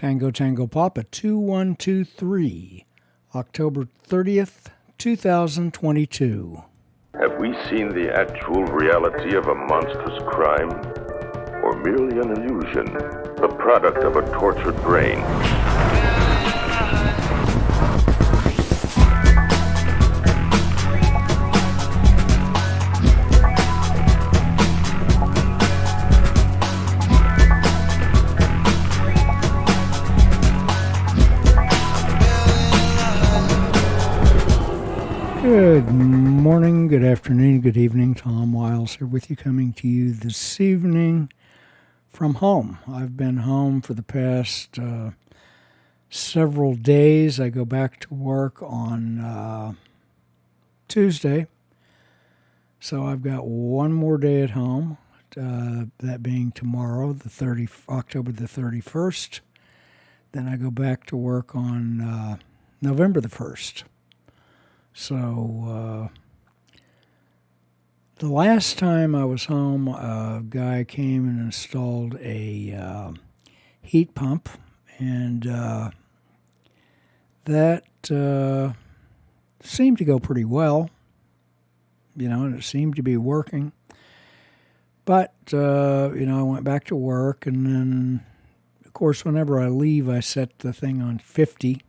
Tango Tango Papa 2123, October 30th, 2022. Have we seen the actual reality of a monstrous crime? Or merely an illusion, the product of a tortured brain? Good morning, good afternoon, good evening. Tom Wiles here with you, coming to you this evening from home. I've been home for the past several days. I go back to work on Tuesday, so I've got one more day at home, that being tomorrow, October the 31st. Then I go back to work on November the 1st. So, the last time I was home, a guy came and installed a heat pump, and that seemed to go pretty well, and it seemed to be working. But, I went back to work, and then, of course, whenever I leave, I set the thing on 50.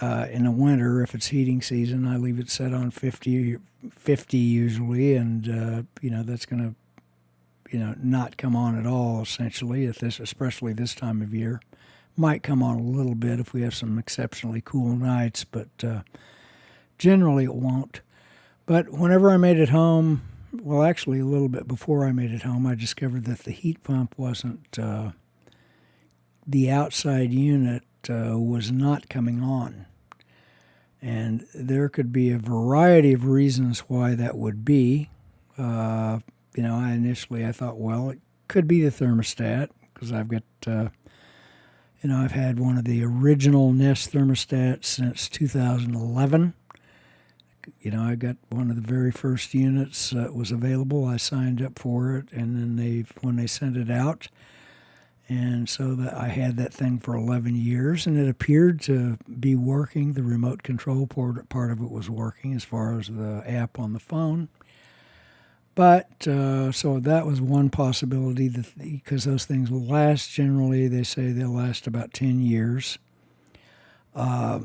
In the winter, if it's heating season, I leave it set on 50 usually, and that's going to not come on at all, essentially, especially this time of year. Might come on a little bit if we have some exceptionally cool nights, but generally it won't. But whenever I made it home, well, actually a little bit before I made it home, I discovered that the heat pump wasn't, the outside unit was not coming on. And there could be a variety of reasons why that would be. I thought, well, it could be the thermostat, because I've got, I've had one of the original Nest Thermostats since 2011. I got one of the very first units that was available. I signed up for it, and then when they sent it out, and so that I had that thing for 11 years, and it appeared to be working. The remote control part of it was working as far as the app on the phone. But, so that was one possibility, because those things will last. Generally, they say they'll last about 10 years. As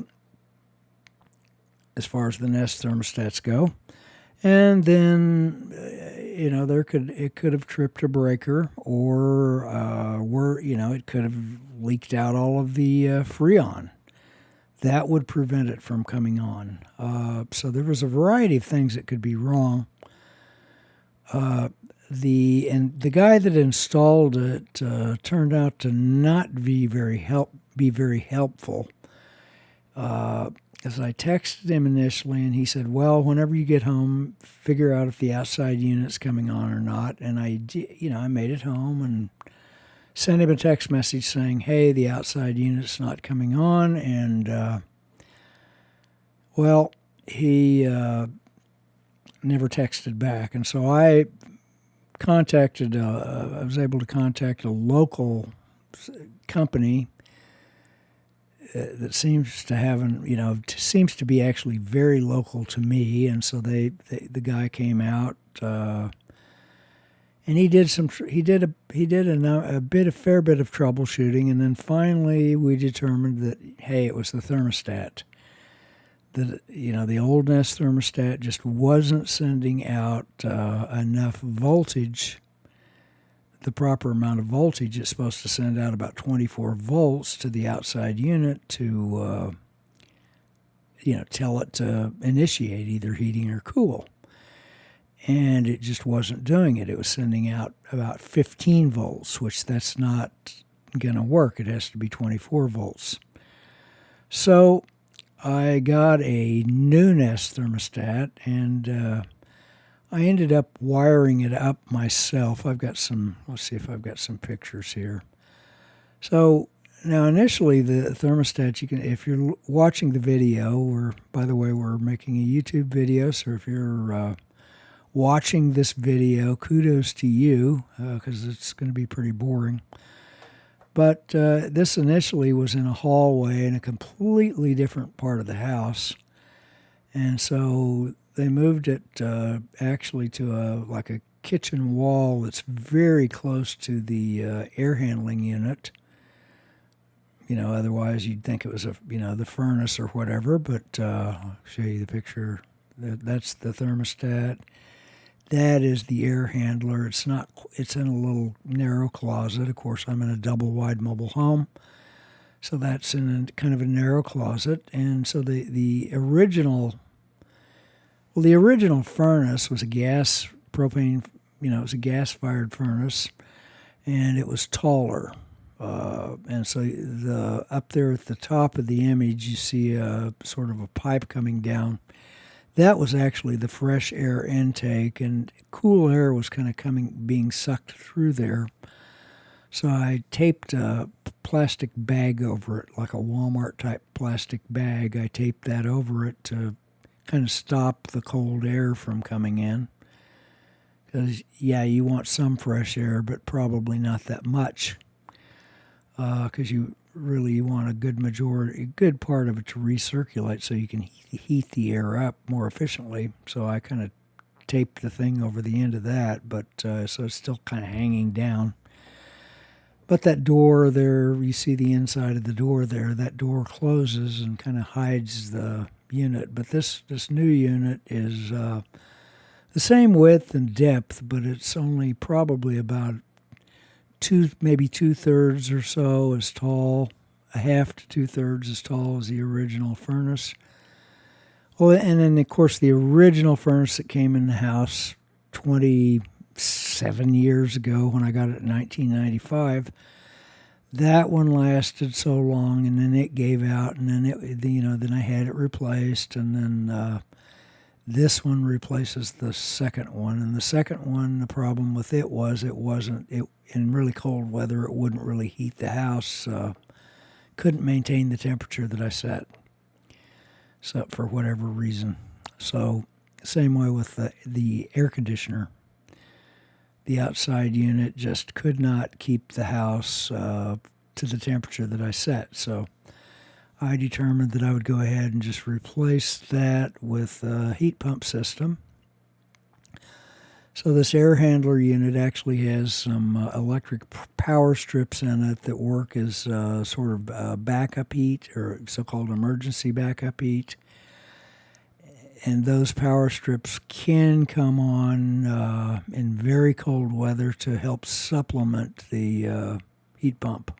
far as the Nest thermostats go. And then, it could have tripped a breaker, or it could have leaked out all of the Freon. That would prevent it from coming on. So there was a variety of things that could be wrong. The guy that installed it turned out to not be very helpful. As I texted him initially, and he said, well, whenever you get home, figure out if the outside unit's coming on or not. And I made it home and sent him a text message saying, hey, the outside unit's not coming on. And, he never texted back. And so I was able to contact a local company that seems to seems to be actually very local to me, and so the guy came out, and he did a fair bit of troubleshooting, and then finally we determined that, hey, it was the thermostat. The old Nest thermostat just wasn't sending out enough voltage. The proper amount of voltage. It's supposed to send out about 24 volts to the outside unit to, tell it to initiate either heating or cool. And it just wasn't doing it. It was sending out about 15 volts, which that's not going to work. It has to be 24 volts. So I got a new Nest thermostat, and I ended up wiring it up myself. Let's see if I've got some pictures here. So now initially the thermostat, if you're watching the video, by the way, we're making a YouTube video, so if you're watching this video, kudos to you, because it's going to be pretty boring. But this initially was in a hallway in a completely different part of the house. And so they moved it actually to like a kitchen wall that's very close to the air handling unit. Otherwise you'd think it was the furnace or whatever. But I'll show you the picture. That's the thermostat. That is the air handler. It's not. It's in a little narrow closet. Of course, I'm in a double wide mobile home, so that's in a kind of a narrow closet. And so the original furnace was a gas propane. It was a gas fired furnace, and it was taller. And so up there at the top of the image, you see a sort of a pipe coming down. That was actually the fresh air intake, and cool air was kind of being sucked through there. So I taped a plastic bag over it, like a Walmart type plastic bag. I taped that over it to kind of stop the cold air from coming in. Because, yeah, you want some fresh air, but probably not that much. Because you want a good part of it to recirculate so you can heat the air up more efficiently. So I kind of taped the thing over the end of that, but so it's still kind of hanging down. But that door there, you see the inside of the door there, that door closes and kind of hides the unit. But this new unit is the same width and depth, but it's only probably about maybe 2/3 or so as tall, a half to 2/3 as tall as the original furnace. Well, and then of course the original furnace that came in the house 27 years ago when I got it in 1995, that one lasted so long, and then it gave out, and then I had it replaced, and then this one replaces the second one. And the second one, the problem with it was in really cold weather, it wouldn't really heat the house. Couldn't maintain the temperature that I set. So for whatever reason. So same way with the air conditioner. The outside unit just could not keep the house to the temperature that I set. So I determined that I would go ahead and just replace that with a heat pump system. So this air handler unit actually has some electric power strips in it that work as sort of backup heat, or so-called emergency backup heat. And those power strips can come on in very cold weather to help supplement the heat pump.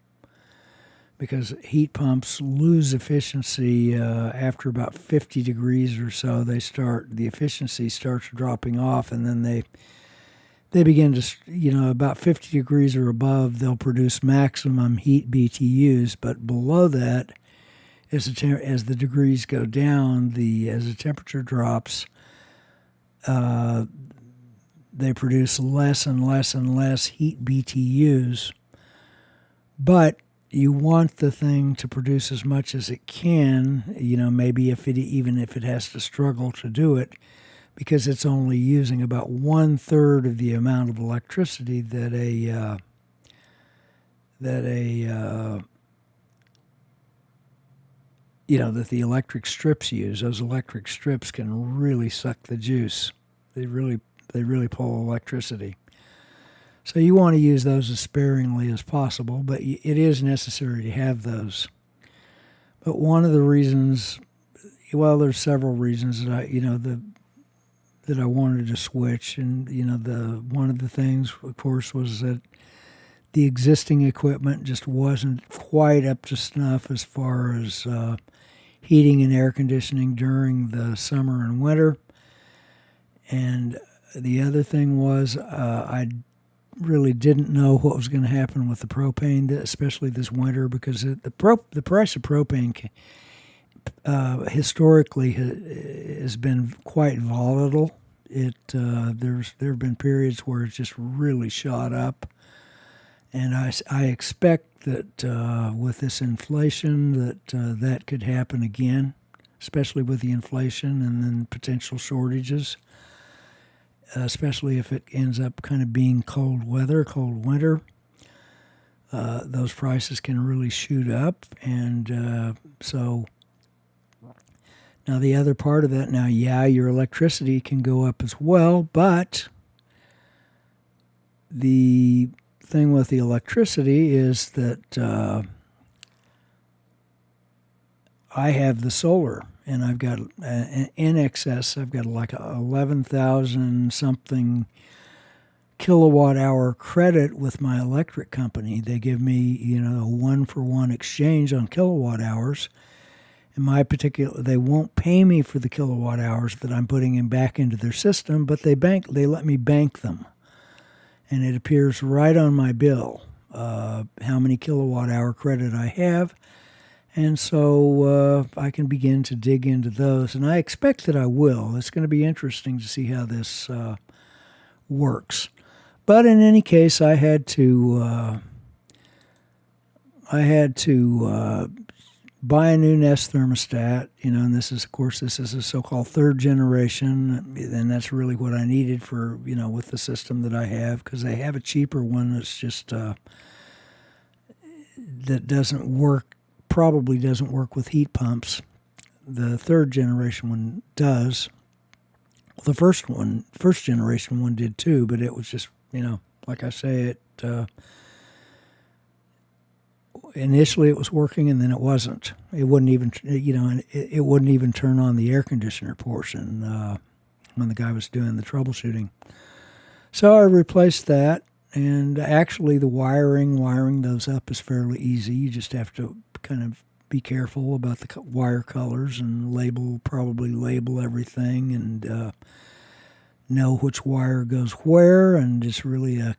Because heat pumps lose efficiency after about 50 degrees or so. The efficiency starts dropping off, and then they begin to, about 50 degrees or above, they'll produce maximum heat BTUs. But below that, as the degrees go down, as the temperature drops, they produce less and less and less heat BTUs. But you want the thing to produce as much as it can, maybe even if it has to struggle to do it, because it's only using about 1/3 of the amount of electricity that the electric strips use. Those electric strips can really suck the juice. They really pull electricity. So you want to use those as sparingly as possible, but it is necessary to have those. But one of the reasons, there's several reasons that I wanted to switch, and one of the things, of course, was that the existing equipment just wasn't quite up to snuff as far as heating and air conditioning during the summer and winter. And the other thing was I really didn't know what was going to happen with the propane, especially this winter, because the price of propane historically has been quite volatile. There have been periods where it's just really shot up, and I expect that with this inflation that could happen again, especially with the inflation and then potential shortages. Especially if it ends up kind of being cold winter. those prices can really shoot up. And so now the other part of that, now, yeah, your electricity can go up as well, but the thing with the electricity is that I have the solar, and I've got in excess, I've got like 11,000 something kilowatt hour credit with my electric company. They give me, a 1-for-1 exchange on kilowatt hours. In my particular, they won't pay me for the kilowatt hours that I'm putting in back into their system, but they let me bank them. And it appears right on my bill how many kilowatt hour credit I have. And so I can begin to dig into those. And I expect that I will. It's going to be interesting to see how this works. But in any case, I had to buy a new Nest Thermostat, and this is a so-called third generation, and that's really what I needed for, with the system that I have, because I have a cheaper one that's just, that probably doesn't work with heat pumps. The third generation one does. The first generation one did too, but it was just, like I say, initially it was working, and then it wasn't. It wouldn't even, it wouldn't even turn on the air conditioner portion when the guy was doing the troubleshooting. So I replaced that, and actually the wiring those up is fairly easy. You just have to kind of be careful about the wire colors and probably label everything, and know which wire goes where, and it's really a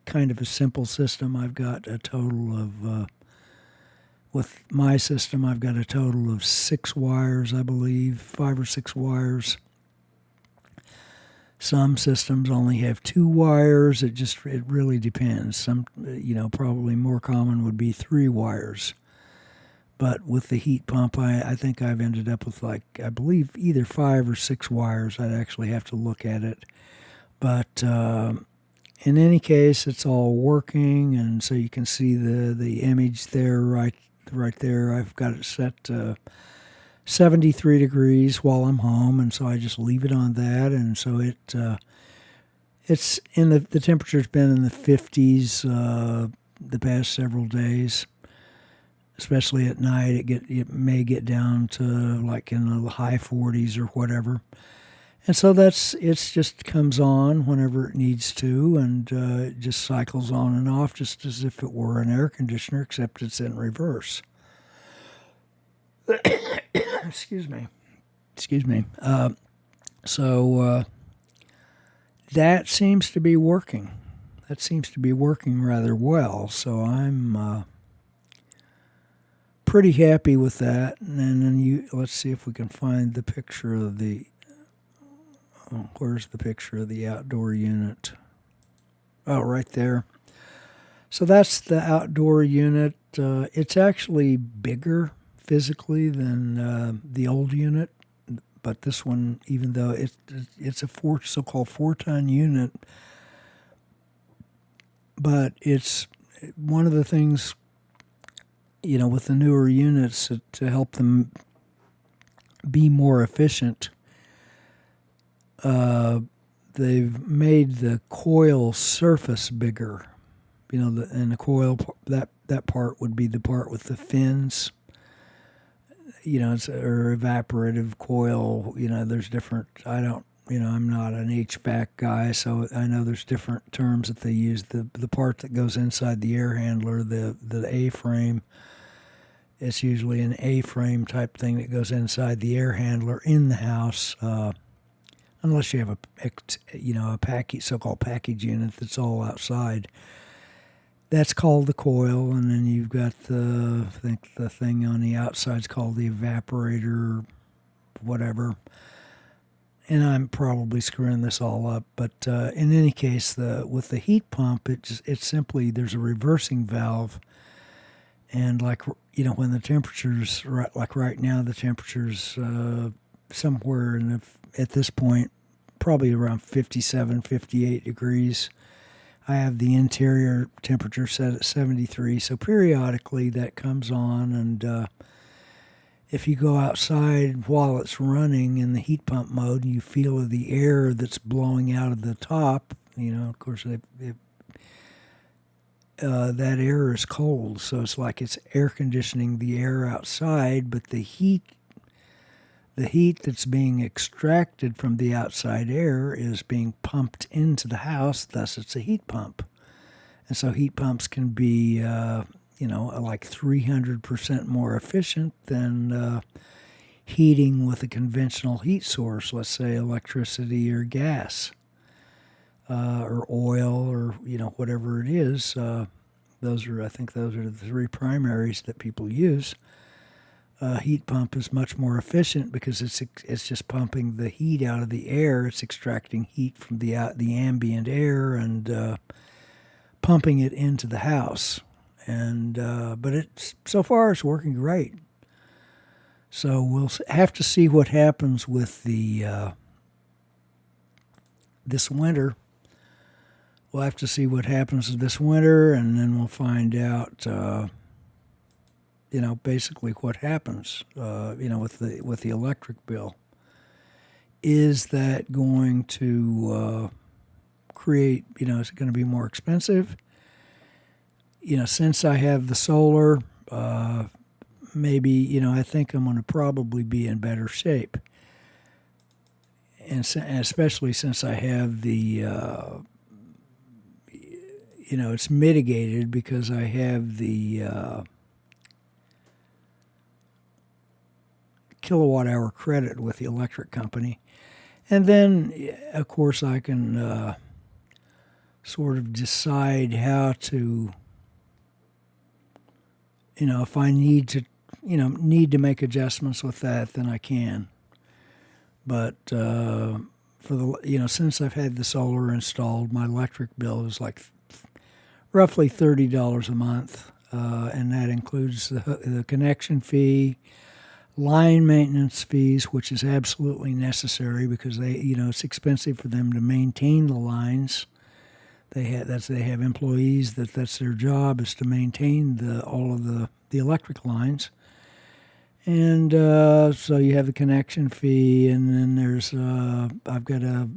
kind of a simple system. I've got a total of with my system, I've got a total of 6 wires, I believe, 5 or 6 wires. Some systems only have 2 wires. It really depends. Some, probably more common would be 3 wires. But with the heat pump, I think I've ended up with, I believe, either 5 or 6 wires. I'd actually have to look at it. But in any case, it's all working, and so you can see the image there, right there. I've got it set to 73 degrees while I'm home, and so I just leave it on that, and so it's in the temperature's been in the 50s the past several days. Especially at night, it may get down to like in the high 40s or whatever. And so it just comes on whenever it needs to, and it just cycles on and off just as if it were an air conditioner, except it's in reverse. Excuse me. So that seems to be working. That seems to be working rather well. So I'm pretty happy with that. And then let's see if we can find the picture of the. Where's the picture of the outdoor unit? Oh, right there. So that's the outdoor unit. It's actually bigger physically than the old unit, but this one, even though it's a so-called 4-ton unit, but it's one of the things, with the newer units to help them be more efficient. They've made the coil surface bigger, and the coil, that part would be the part with the fins. It's or evaporative coil. There's different. I'm not an HVAC guy, so I know there's different terms that they use. The part that goes inside the air handler, the A-frame. It's usually an A-frame type thing that goes inside the air handler in the house. Unless you have a package, so-called package unit that's all outside. That's called the coil, and then you've got I think the thing on the outside's called the evaporator, whatever. And I'm probably screwing this all up, but in any case, with the heat pump, it's simply there's a reversing valve, and when the temperatures right now, the temperatures somewhere at this point, probably around 57, 58 degrees. I have the interior temperature set at 73, so periodically that comes on, and if you go outside while it's running in the heat pump mode and you feel the air that's blowing out of the top, of course, that air is cold, so it's like it's air conditioning the air outside, but the heat that's being extracted from the outside air is being pumped into the house, thus it's a heat pump. And so heat pumps can be, like 300% more efficient than heating with a conventional heat source, let's say electricity or gas or oil or, whatever it is. I think those are the three primaries that people use. Heat pump is much more efficient because it's just pumping the heat out of the air. It's extracting heat from the ambient air and pumping it into the house. And but so far it's working great. So we'll have to see what happens with the this winter. We'll have to see what happens this winter, and then we'll find out. Basically what happens, with the electric bill. Is that going to create, is it going to be more expensive? Since I have the solar, maybe, I think I'm going to probably be in better shape. And especially since I have the, it's mitigated because I have the kilowatt hour credit with the electric company. And then, of course, I can sort of decide how to, if I need to make adjustments with that, then I can. But for since I've had the solar installed, my electric bill is like roughly $30 a month, and that includes the connection fee, line maintenance fees, which is absolutely necessary because it's expensive for them to maintain the lines. They have employees that's their job is to maintain all of the electric lines. And so you have the connection fee, and then there's I've got a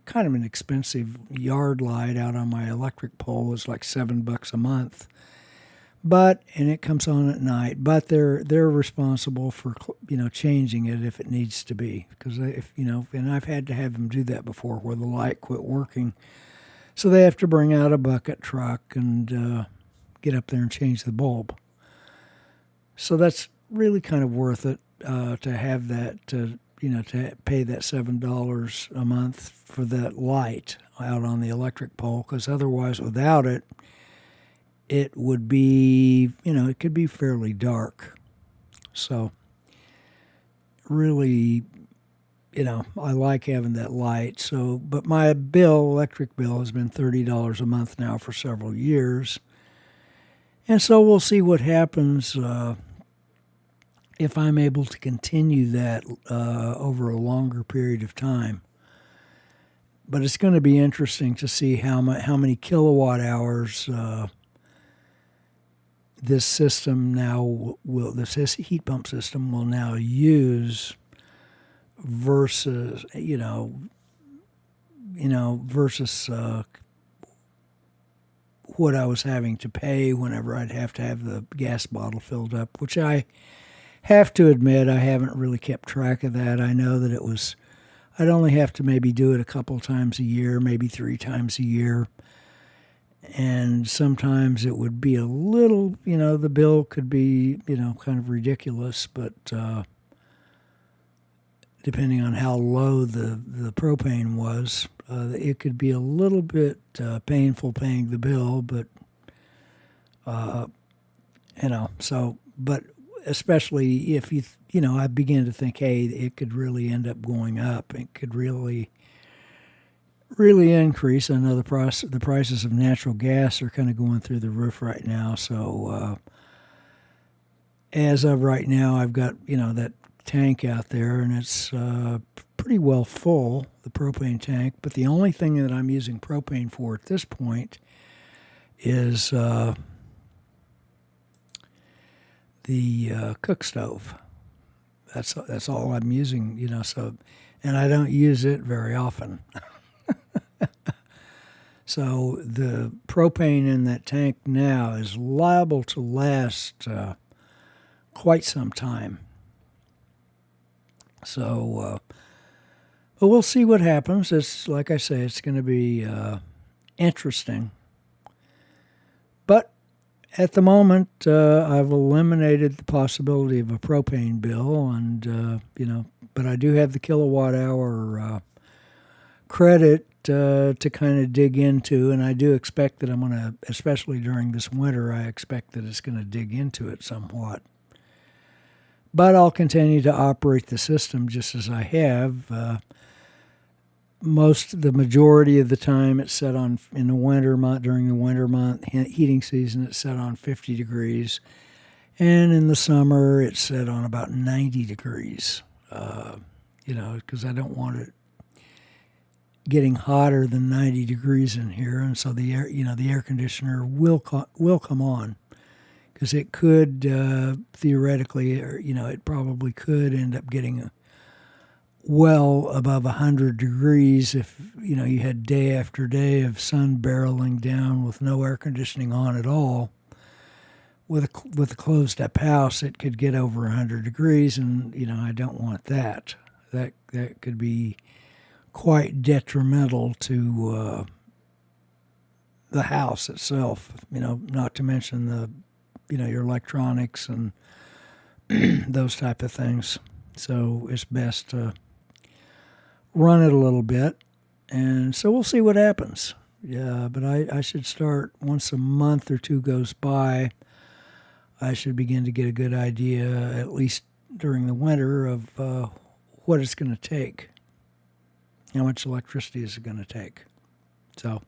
kind of an expensive yard light out on my electric pole. It's like $7 a month, and it comes on at night. But they're responsible for changing it if it needs to be, because and I've had to have them do that before where the light quit working, so they have to bring out a bucket truck and get up there and change the bulb. So that's really kind of worth it to have that, to pay that $7 a month for that light out on the electric pole, because otherwise without it, it would be, it could be fairly dark. So really, I like having that light. So, but my electric bill has been $30 a month now for several years. And so we'll see what happens if I'm able to continue that over a longer period of time. But it's going to be interesting to see how many kilowatt hours this system now this heat pump system will now use versus versus what I was having to pay whenever I'd have to have the gas bottle filled up, which I have to admit I haven't really kept track of that. I know that I'd only have to maybe do it a couple times a year, maybe 3 times a year. And sometimes it would be a little, the bill could be, kind of ridiculous, but depending on how low the propane was, it could be a little bit painful paying the bill, but, but especially if I begin to think, hey, it could really end up going up. It could really increase. I know the prices of natural gas are kind of going through the roof right now. So as of right now, I've got that tank out there, and it's pretty well full, the propane tank, but the only thing that I'm using propane for at this point is the cook stove. That's all I'm using, so, and I don't use it very often. So the propane in that tank now is liable to last quite some time. So, but we'll see what happens. It's like I say, it's going to be interesting. But at the moment, I've eliminated the possibility of a propane bill, and but I do have the kilowatt hour credit to kind of dig into, and I do expect that I'm going to, especially during this winter, I expect that it's going to dig into it somewhat. But I'll continue to operate the system just as I have. The majority of the time it's set on, in the winter month, during the winter month, heating season, it's set on 50 degrees. And in the summer, it's set on about 90 degrees, because I don't want it getting hotter than 90 degrees in here. And so the air conditioner will come on, because it could theoretically, or it probably could end up getting well above 100 degrees if you had day after day of sun barreling down with no air conditioning on at all. With a closed up house, it could get over 100 degrees, and I don't want that. That could be quite detrimental to the house itself. Not to mention the your electronics and those type of things. So it's best to run it a little bit, and so we'll see what happens. Yeah, but I should start, once a month or two goes by, I should begin to get a good idea, at least during the winter, of what it's going to take, how much electricity is it going to take. So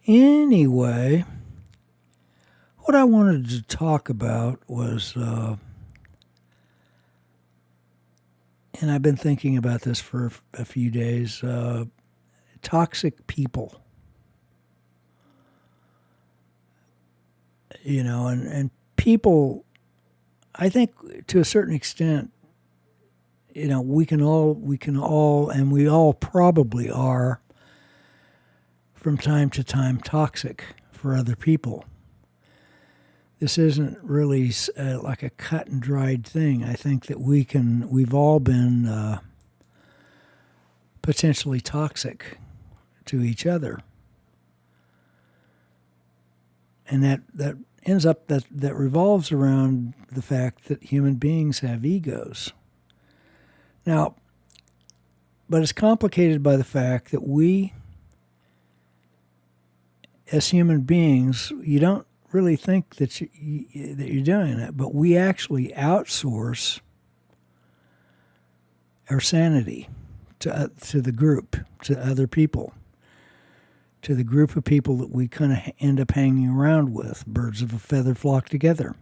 anyway, what I wanted to talk about was, and I've been thinking about this for a few days, toxic people. And people, I think to a certain extent, we can all, and we all probably are, from time to time, toxic for other people. This isn't really like a cut and dried thing. I think that we've all been potentially toxic to each other. And that ends up, that revolves around the fact that human beings have egos. Now, but it's complicated by the fact that we, as human beings, you don't really think that you're doing that, but we actually outsource our sanity to the group, to other people, to the group of people that we kind of end up hanging around with. Birds of a feather flock together.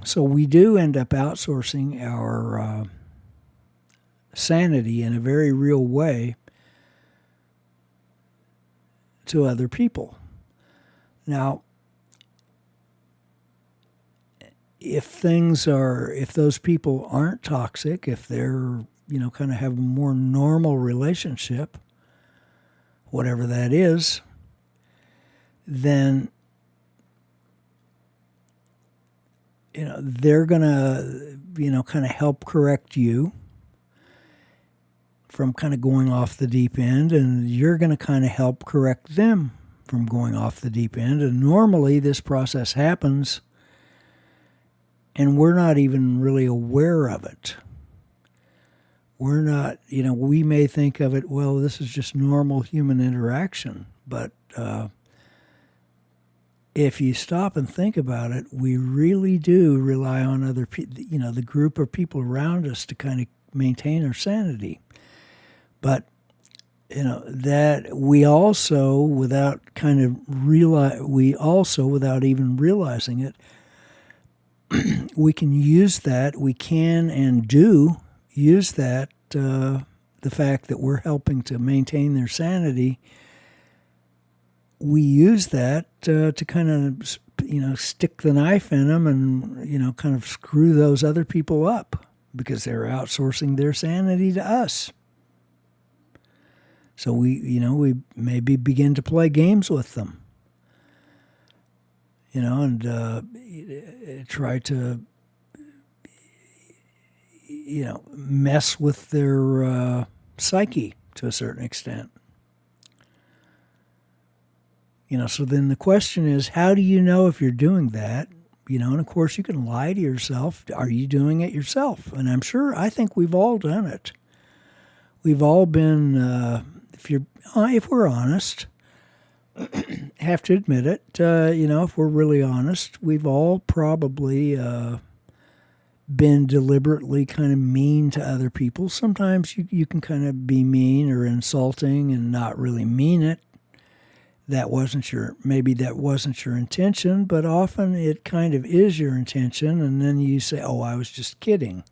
So we do end up outsourcing our sanity in a very real way to other people. Now, if those people aren't toxic, if they're, kind of have a more normal relationship, whatever that is, then, they're going to, kind of help correct you from kind of going off the deep end, and you're going to kind of help correct them from going off the deep end. And normally this process happens and we're not even really aware of it. We're not, we may think of it, well, this is just normal human interaction. But if you stop and think about it, we really do rely on other people, the group of people around us to kind of maintain our sanity. But that we also, without even realizing it, we can use that, we can and do use that, the fact that we're helping to maintain their sanity, we use that to kind of, stick the knife in them and, kind of screw those other people up because they're outsourcing their sanity to us. So we maybe begin to play games with them, and try to, mess with their psyche to a certain extent. So then the question is, how do you know if you're doing that? And of course you can lie to yourself. Are you doing it yourself? And I think we've all done it. We've all been, if we're honest, have to admit it, if we're really honest, we've all probably been deliberately kind of mean to other people. Sometimes you can kind of be mean or insulting and not really mean it. Maybe that wasn't your intention, but often it kind of is your intention, and then you say, "Oh, I was just kidding."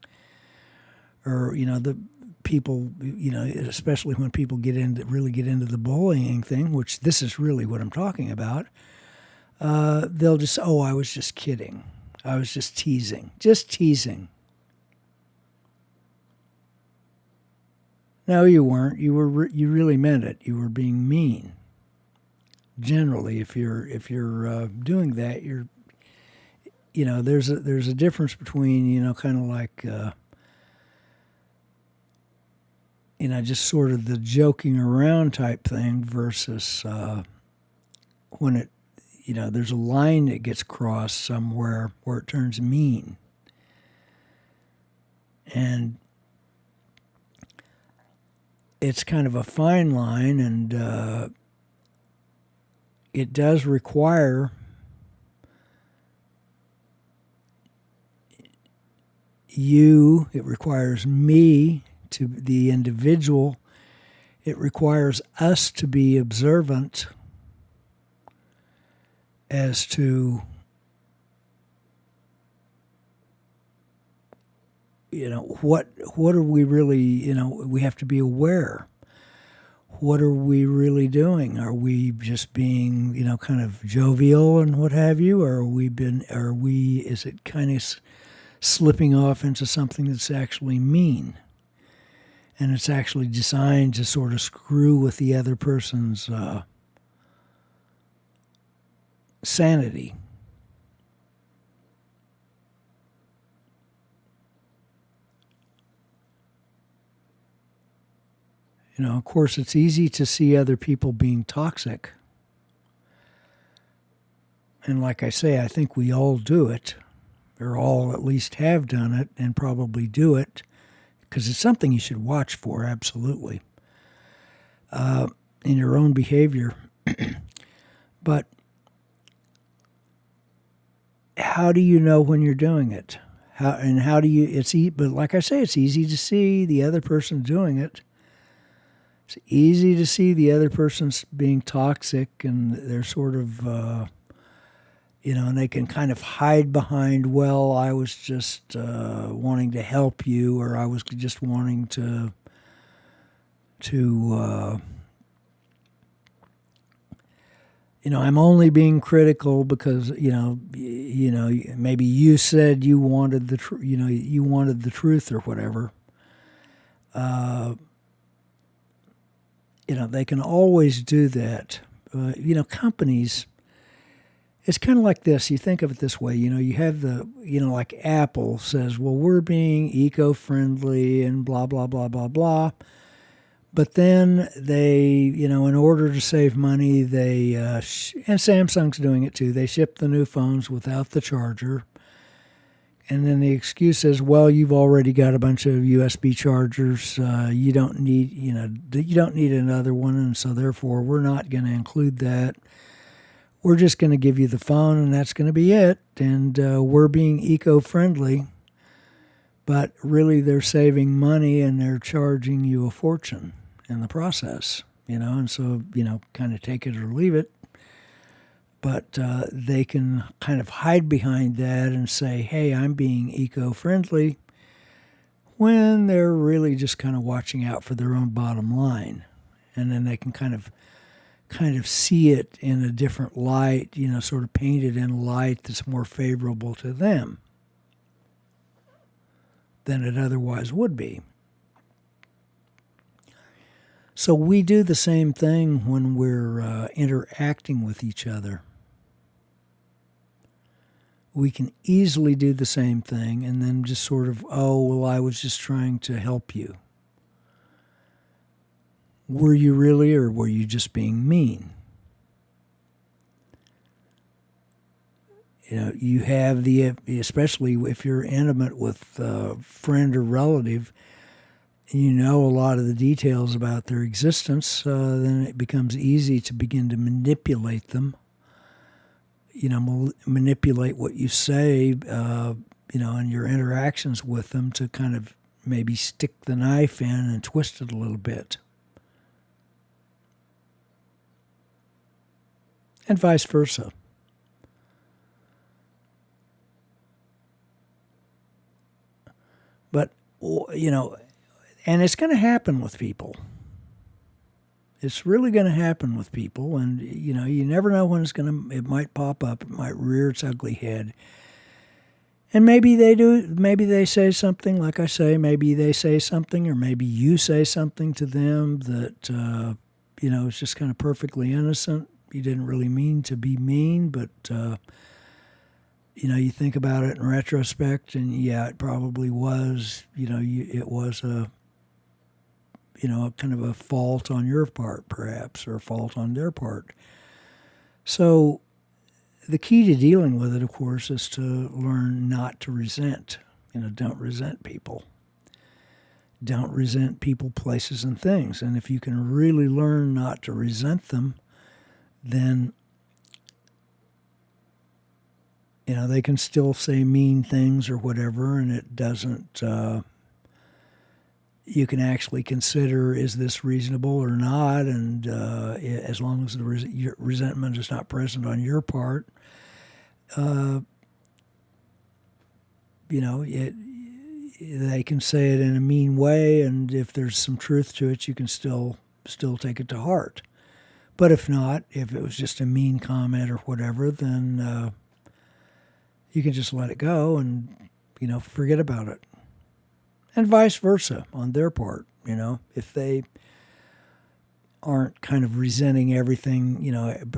Or, the people, especially when people really get into the bullying thing, which this is really what I'm talking about, they'll just, "Oh, I was just kidding. I was just teasing." Just teasing. No, you weren't. You really meant it. You were being mean. Generally, if you're doing that, there's a difference between kind of like just sort of the joking around type thing versus when it there's a line that gets crossed somewhere where it turns mean. And it's kind of a fine line, and it does require it requires me, to the individual, it requires us to be observant as to, what are we really, we have to be aware. What are we really doing? Are we just being, kind of jovial and what have you? Or is it kind of slipping off into something that's actually mean? And it's actually designed to sort of screw with the other person's sanity. Of course, it's easy to see other people being toxic. And like I say, I think we all do it, or all at least have done it and probably do it, because it's something you should watch for, absolutely, in your own behavior. But how do you know when you're doing it? How do you, but like I say, it's easy to see the other person doing it. It's easy to see the other person's being toxic, and they're sort of, and they can kind of hide behind, well, I was just wanting to help you, or I was just wanting to I'm only being critical because, maybe you said you wanted you wanted the truth or whatever. They can always do that. Companies, it's kind of like this. You think of it this way, you have like Apple says, well, we're being eco-friendly and blah, blah, blah, blah, blah. But then they, in order to save money, they, and Samsung's doing it too, they ship the new phones without the charger. And then the excuse is, well, you've already got a bunch of USB chargers. You don't need, you don't need another one, and so therefore we're not going to include that. We're just going to give you the phone, and that's going to be it. And we're being eco-friendly, but really they're saving money and they're charging you a fortune in the process. And so kind of take it or leave it. But they can kind of hide behind that and say, hey, I'm being eco-friendly, when they're really just kind of watching out for their own bottom line. And then they can kind of see it in a different light, sort of paint it in a light that's more favorable to them than it otherwise would be. So we do the same thing when we're interacting with each other. We can easily do the same thing and then just sort of, oh, well, I was just trying to help you. Were you really, or were you just being mean? You have especially if you're intimate with a friend or relative, a lot of the details about their existence, then it becomes easy to begin to manipulate them. Manipulate what you say, in your interactions with them to kind of maybe stick the knife in and twist it a little bit. And vice versa. But, and it's going to happen with people. It's really going to happen with people. And, you never know when it might pop up. It might rear its ugly head. And maybe they do. Maybe they say something, like I say, maybe they say something, or maybe you say something to them that, is just kind of perfectly innocent. You didn't really mean to be mean, but, you think about it in retrospect, and yeah, it probably was, it was a kind of a fault on your part, perhaps, or a fault on their part. So the key to dealing with it, of course, is to learn not to resent. Don't resent people. Don't resent people, places, and things. And if you can really learn not to resent them, then they can still say mean things or whatever, and it doesn't, you can actually consider, is this reasonable or not? And as long as the resentment is not present on your part, they can say it in a mean way, and if there's some truth to it, you can still take it to heart. But if not, if it was just a mean comment or whatever, then you can just let it go and, forget about it. And vice versa on their part, if they aren't kind of resenting everything,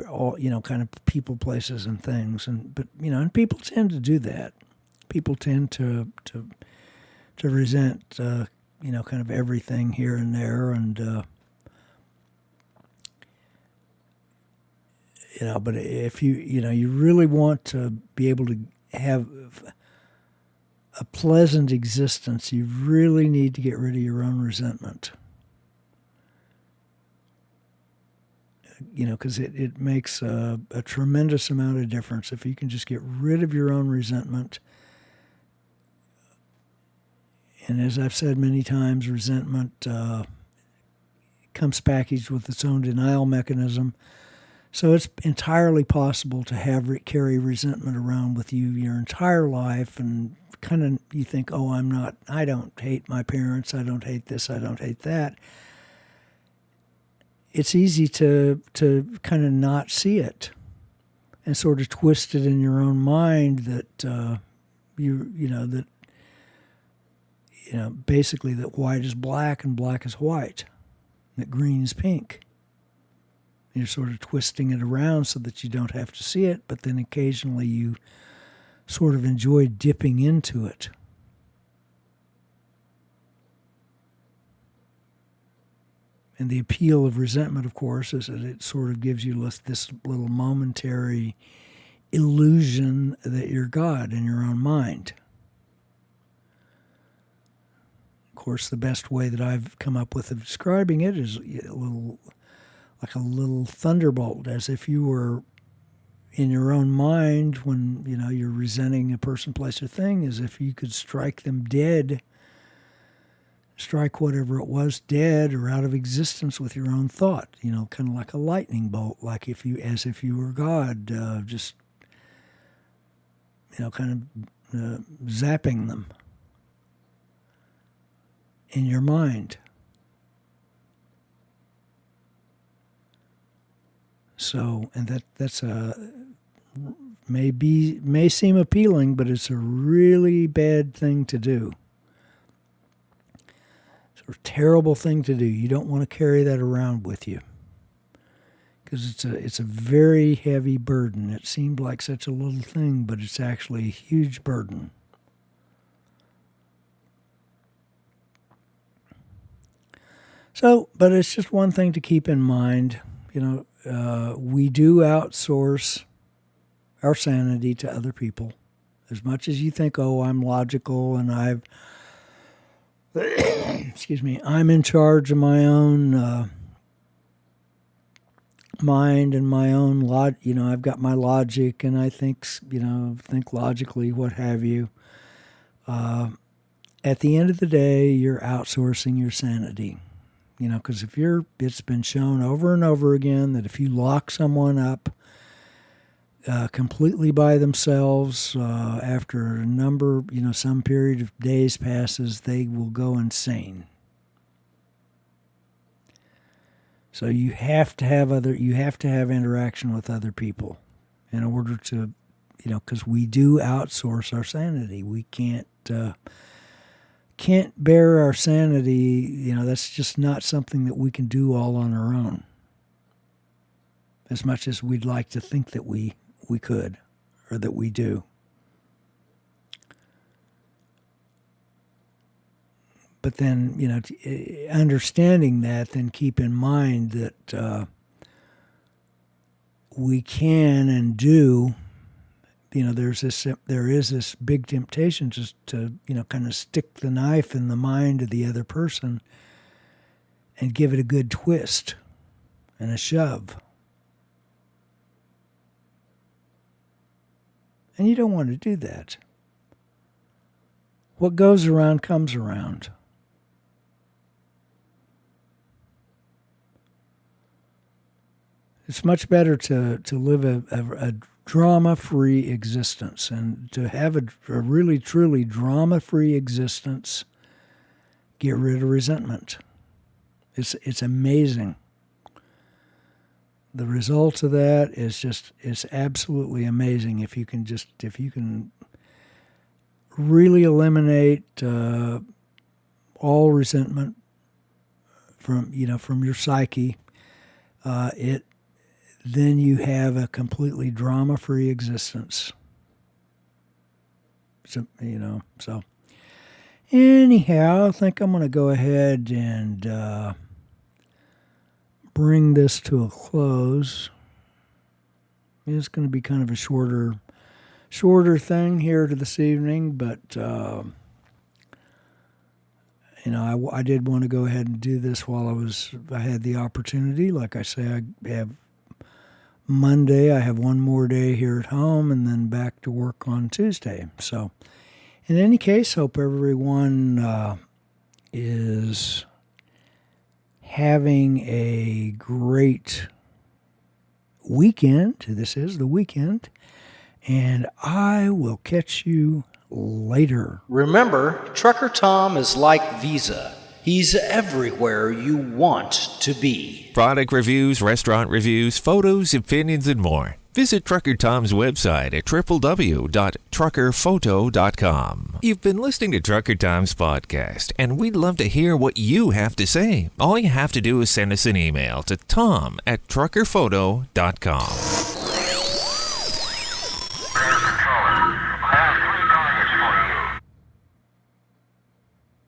all, kind of people, places, and things. And people tend to do that. People tend to resent, kind of everything here and there. And, but if you really want to be able to have a pleasant existence, you really need to get rid of your own resentment. Because it makes a tremendous amount of difference if you can just get rid of your own resentment. And as I've said many times, resentment comes packaged with its own denial mechanism. So it's entirely possible to carry resentment around with you your entire life, and kind of you think, oh, I don't hate my parents, I don't hate this, I don't hate that. It's easy to kind of not see it and sort of twist it in your own mind that basically that white is black and black is white, that green is pink. You're sort of twisting it around so that you don't have to see it, but then occasionally you sort of enjoy dipping into it. And the appeal of resentment, of course, is that it sort of gives you this little momentary illusion that you're God in your own mind. Of course, the best way that I've come up with of describing it is like a little thunderbolt, as if you were in your own mind when, you're resenting a person, place, or thing, as if you could strike them dead, strike whatever it was dead or out of existence with your own thought, kind of like a lightning bolt, as if you were God, just, kind of zapping them. in your mind. So, and that's may seem appealing, but it's a really bad thing to do. It's a terrible thing to do. You don't want to carry that around with you, because it's a very heavy burden. It seemed like such a little thing, but it's actually a huge burden. So, but it's just one thing to keep in mind. We do outsource our sanity to other people. As much as you think, oh, I'm logical and I'm in charge of my own mind and my own I've got my logic and I think logically, what have you. At the end of the day, you're outsourcing your sanity. Because it's been shown over and over again that if you lock someone up completely by themselves, after some period of days passes, they will go insane. So you have to have interaction with other people in order to, because we do outsource our sanity. We can't bear our sanity. That's just not something that we can do all on our own, as much as we'd like to think that we could, or that we do. But then, understanding that, then keep in mind that we can and do. There is this big temptation just to, kind of stick the knife in the mind of the other person and give it a good twist and a shove. And you don't want to do that. What goes around comes around. It's much better to live a drama-free existence, and to have a really, truly drama-free existence, get rid of resentment. It's amazing. The result of that is absolutely amazing. If you can really eliminate all resentment from your psyche, then you have a completely drama-free existence. So anyhow, I think I'm going to go ahead and bring this to a close. It's going to be kind of a shorter thing here to this evening, but I did want to go ahead and do this while I had the opportunity. Like I say, I have Monday, I have one more day here at home, and then back to work on Tuesday. So, in any case, hope everyone is having a great weekend. This is the weekend, and I will catch you later. Remember, Trucker Tom is like Visa. He's everywhere you want to be. Product reviews, restaurant reviews, photos, opinions, and more. Visit Trucker Tom's website at www.truckerphoto.com. You've been listening to Trucker Tom's podcast, and we'd love to hear what you have to say. All you have to do is send us an email to tom@truckerphoto.com.